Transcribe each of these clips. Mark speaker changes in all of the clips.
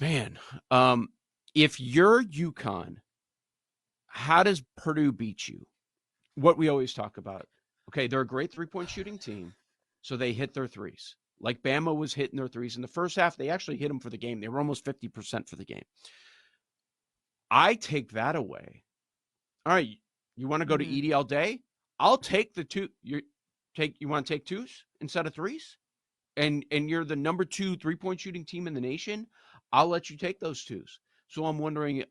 Speaker 1: Man, if you're UConn, how does Purdue beat you? What we always talk about. Okay, they're a great three-point shooting team, so they hit their threes. Like Bama was hitting their threes in the first half. They actually hit them for the game. They were almost 50% for the game. I take that away. All right, you want to go to
Speaker 2: Mm-hmm.
Speaker 1: Edie all day? I'll take the two. You want to take twos instead of threes? And you're the number 2 three-point shooting team in the nation, I'll let you take those twos. So I'm wondering,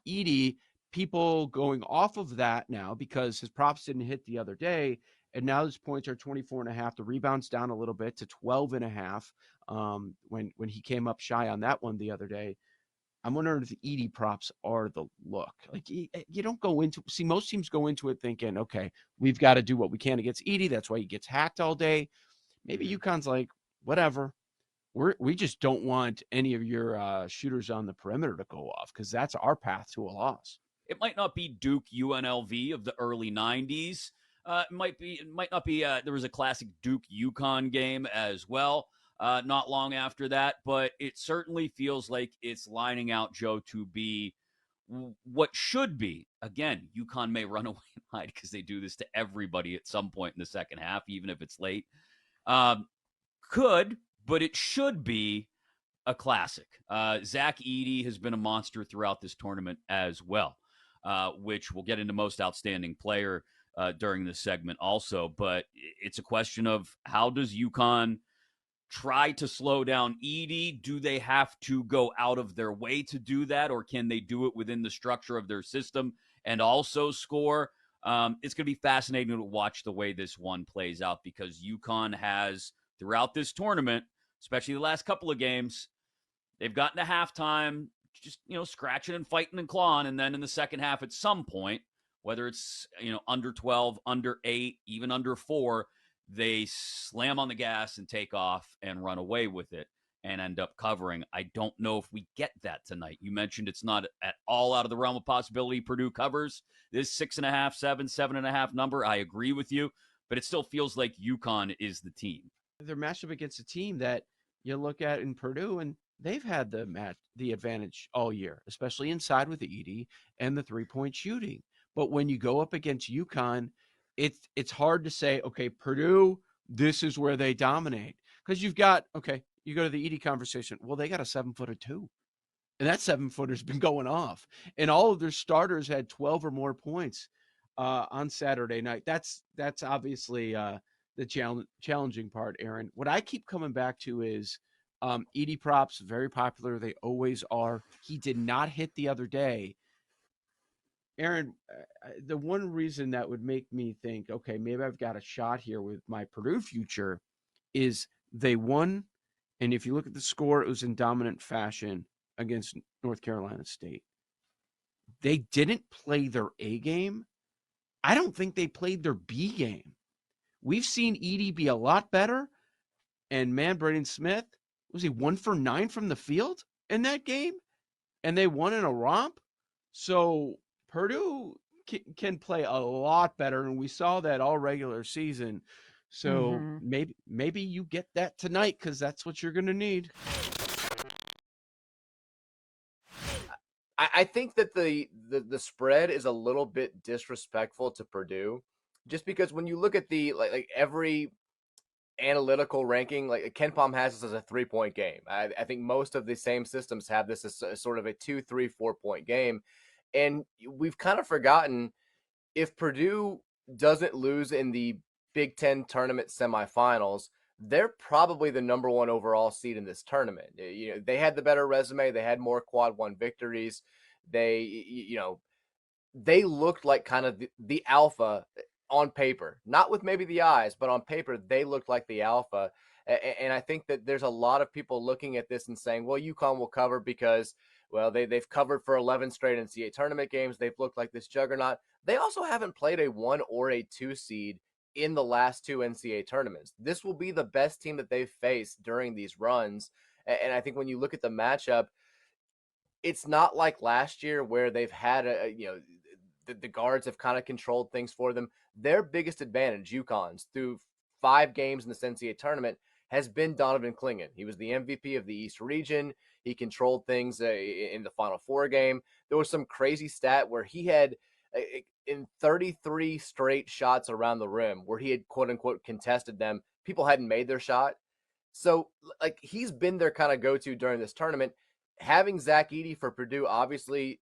Speaker 1: Edie, people going off of that now because his props didn't hit the other day, and now his points are 24 and a half. The rebounds down a little bit to 12 and a half when he came up shy on that one the other day. I'm wondering if the Edie props are the look. Like you don't go into see most teams go into it thinking, okay, we've got to do what we can against Edie. That's why he gets hacked all day. Maybe
Speaker 2: Mm-hmm.
Speaker 1: UConn's like, whatever. We just don't want any of your shooters on the perimeter to go off because that's our path to a loss.
Speaker 3: It might not be Duke UNLV of the early '90s. It might not be. There was a classic Duke UConn game as well, not long after that. But it certainly feels like it's lining out, Joe, to be what should be. Again, UConn may run away and hide because they do this to everybody at some point in the second half, even if it's late. Um, could, but it should be a classic. Zach Edey has been a monster throughout this tournament as well, which we'll get into most outstanding player during this segment also. But it's a question of how does UConn try to slow down Edey? Do they have to go out of their way to do that, or can they do it within the structure of their system and also score? It's going to be fascinating to watch the way this one plays out because UConn has, throughout this tournament, especially the last couple of games, they've gotten to halftime, just, scratching and fighting and clawing. And then in the second half, at some point, whether it's, under 12, under 8, even under 4, they slam on the gas and take off and run away with it and end up covering. I don't know if we get that tonight. You mentioned it's not at all out of the realm of possibility Purdue covers this 6.5, 7.5 number. I agree with you, but it still feels like UConn is the team.
Speaker 1: They're matched up against a team that you look at in Purdue, and they've had the advantage all year, especially inside with the Edey and the 3-point shooting. But when you go up against UConn, it's hard to say, okay, Purdue, this is where they dominate. Because you've got, okay, you go to the Edey conversation. Well, they got a 7-footer too. And that 7-footer's been going off. And all of their starters had 12 or more points on Saturday night. That's obviously the challenging part, Aaron. What I keep coming back to is Edie props, very popular. They always are. He did not hit the other day. Aaron, the one reason that would make me think, okay, maybe I've got a shot here with my Purdue future is they won. And if you look at the score, it was in dominant fashion against North Carolina State. They didn't play their A game. I don't think they played their B game. We've seen Edie be a lot better. And man, Braden Smith, was he 1 for 9 from the field in that game? And they won in a romp. So Purdue can play a lot better. And we saw that all regular season. So
Speaker 2: Mm-hmm.
Speaker 1: maybe you get that tonight because that's what you're going to need.
Speaker 4: I think that the spread is a little bit disrespectful to Purdue, just because when you look at the like every analytical ranking, like Ken Palm has this as a 3-point game. I think most of the same systems have this as sort of a 2, 3, 4-point game, and we've kind of forgotten if Purdue doesn't lose in the Big Ten tournament semifinals, they're probably the number 1 overall seed in this tournament. They had the better resume. They had more quad 1 victories. They looked like kind of the alpha on paper, not with maybe the eyes, but on paper, they looked like the alpha. And I think that there's a lot of people looking at this and saying, well, UConn will cover because, well, they've covered for 11 straight NCAA tournament games. They've looked like this juggernaut. They also haven't played a 1 or a 2 seed in the last 2 NCAA tournaments. This will be the best team that they've faced during these runs. And I think when you look at the matchup, it's not like last year where they've had the guards have kind of controlled things for them. Their biggest advantage, UConn's, through 5 games in the NCAA tournament, has been Donovan Clingan. He was the MVP of the East region. He controlled things in the Final Four game. There was some crazy stat where he had in 33 straight shots around the rim where he had quote unquote contested them. People hadn't made their shot. So like he's been their kind of go-to during this tournament. Having Zach Edey for Purdue obviously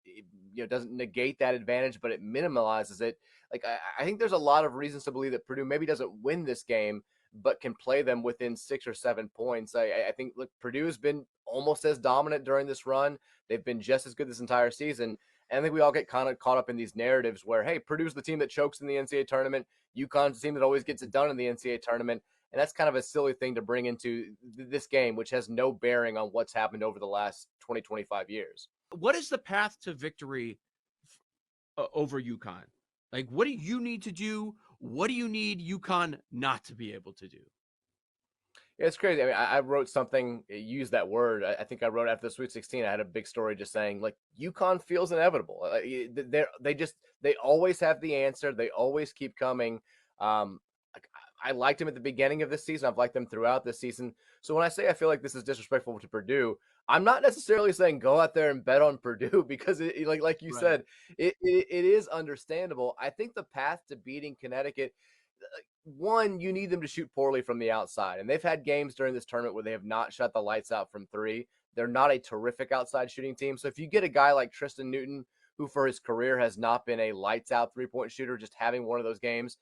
Speaker 4: doesn't negate that advantage, but it minimalizes it. Like I think there's a lot of reasons to believe that Purdue maybe doesn't win this game, but can play them within 6 or 7 points. I think look, Purdue has been almost as dominant during this run. They've been just as good this entire season. And I think we all get kind of caught up in these narratives where, hey, Purdue's the team that chokes in the NCAA tournament. UConn's the team that always gets it done in the NCAA tournament. And that's kind of a silly thing to bring into this game, which has no bearing on what's happened over the last 20, 25 years.
Speaker 1: What is the path to victory over UConn? Like, what do you need to do? What do you need UConn not to be able to do?
Speaker 4: Yeah, it's crazy. I mean, I wrote something, use that word. I think I wrote after the Sweet 16. I had a big story just saying, like, UConn feels inevitable. They always have the answer. They always keep coming. I liked him at the beginning of this season. I've liked them throughout this season. So when I say I feel like this is disrespectful to Purdue, I'm not necessarily saying go out there and bet on Purdue because, like you said, it is understandable. I think the path to beating Connecticut, one, you need them to shoot poorly from the outside. And they've had games during this tournament where they have not shut the lights out from three. They're not a terrific outside shooting team. So if you get a guy like Tristan Newton, who for his career has not been a lights out 3-point shooter, just having one of those games,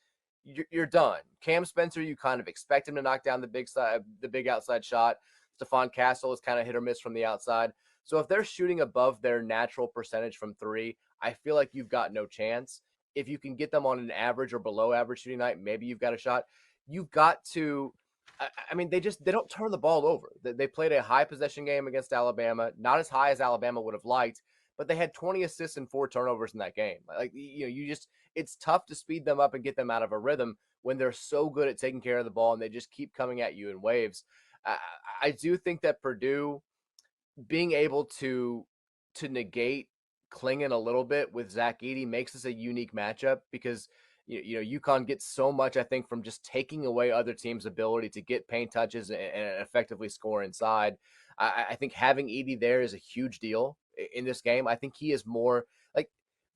Speaker 4: you're done. Cam Spencer, you kind of expect him to knock down the big outside shot. Stephon Castle is kind of hit or miss from the outside. So if they're shooting above their natural percentage from three, I feel like you've got no chance. If you can get them on an average or below average shooting night, maybe you've got a shot. You've got to, I mean, they don't turn the ball over. They played a high possession game against Alabama, not as high as Alabama would have liked, but they had 20 assists and 4 turnovers in that game. It's tough to speed them up and get them out of a rhythm when they're so good at taking care of the ball and they just keep coming at you in waves. I do think that Purdue being able to negate Clingan a little bit with Zach Edey makes this a unique matchup because UConn gets so much, I think, from just taking away other teams' ability to get paint touches and effectively score inside. I think having Edey there is a huge deal in this game. I think he is more like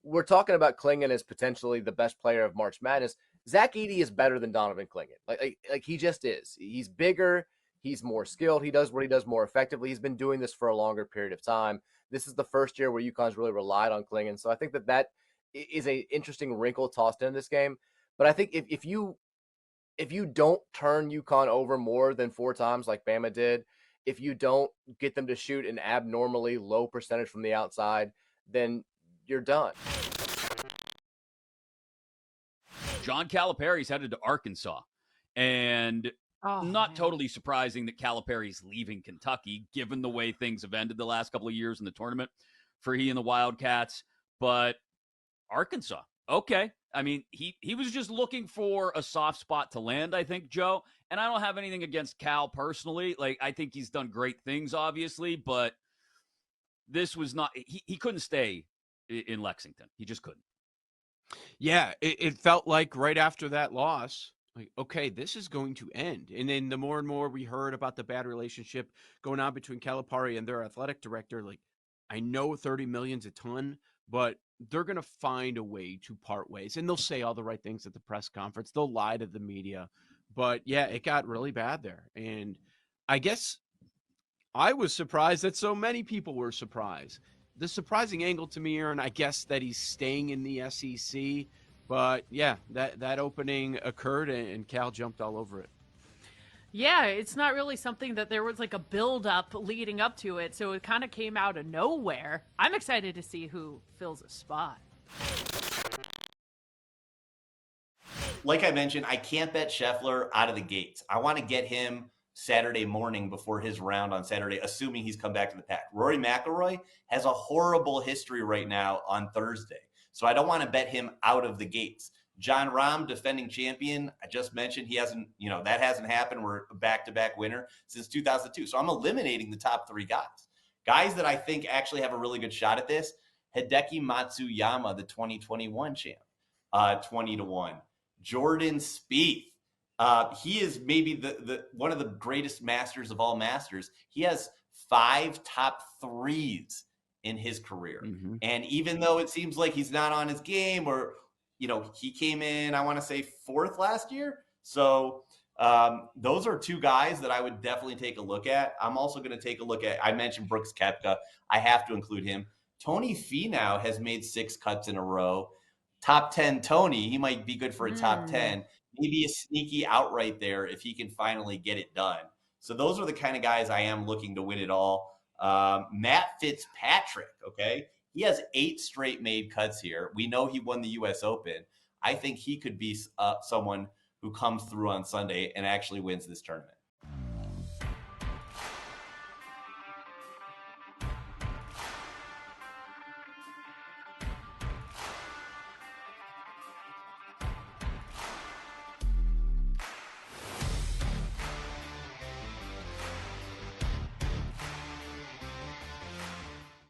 Speaker 4: we're talking about Clingan as potentially the best player of March Madness. Zach Edey is better than Donovan Clingan. Like he just is. He's bigger. He's more skilled. He does what he does more effectively. He's been doing this for a longer period of time. This is the first year where UConn's really relied on Clingan. So I think that is an interesting wrinkle tossed in this game. But I think if you don't turn UConn over more than 4 times like Bama did, if you don't get them to shoot an abnormally low percentage from the outside, then you're done.
Speaker 3: John Calipari's headed to Arkansas. And totally surprising that Calipari's leaving Kentucky, given the way things have ended the last couple of years in the tournament for he and the Wildcats. But Arkansas, okay. I mean, he was just looking for a soft spot to land, I think, Joe. And I don't have anything against Cal personally. Like, I think he's done great things, obviously, but this was not, he couldn't stay in Lexington. He just couldn't.
Speaker 1: Yeah, it felt like right after that loss, like, okay, this is going to end. And then the more and more we heard about the bad relationship going on between Calipari and their athletic director, like, I know 30 million's a ton, but they're going to find a way to part ways. And they'll say all the right things at the press conference. They'll lie to the media. But yeah, it got really bad there. And I guess I was surprised that so many people were surprised. The surprising angle to me, Aaron, I guess that he's staying in the SEC. But yeah, that opening occurred and Cal jumped all over it.
Speaker 2: Yeah, it's not really something that there was like a build up leading up to it. So it kind of came out of nowhere. I'm excited to see who fills a spot.
Speaker 5: Like I mentioned, I can't bet Scheffler out of the gates. I want to get him Saturday morning before his round on Saturday, assuming he's come back to the pack. Rory McIlroy has a horrible history right now on Thursday. So I don't want to bet him out of the gates. John Rahm, defending champion, I just mentioned he hasn't, that hasn't happened. We're a back-to-back winner since 2002. So I'm eliminating the top 3 guys. Guys that I think actually have a really good shot at this, Hideki Matsuyama, the 2021 champ, 20-1. Jordan Spieth, He is maybe the one of the greatest masters of all masters. He has 5 top threes in his career.
Speaker 1: Mm-hmm.
Speaker 5: And even though it seems like he's not on his game, or, he came in, I want to say 4th last year. So those are 2 guys that I would definitely take a look at. I'm also going to take a look at, I mentioned Brooks Koepka. I have to include him. Tony Finau has made 6 cuts in a row. Top 10 Tony, he might be good for a top 10. Maybe a sneaky outright there if he can finally get it done. So those are the kind of guys I am looking to win it all. Matt Fitzpatrick, okay? He has 8 straight made cuts here. We know he won the U.S. Open. I think he could be someone who comes through on Sunday and actually wins this tournament.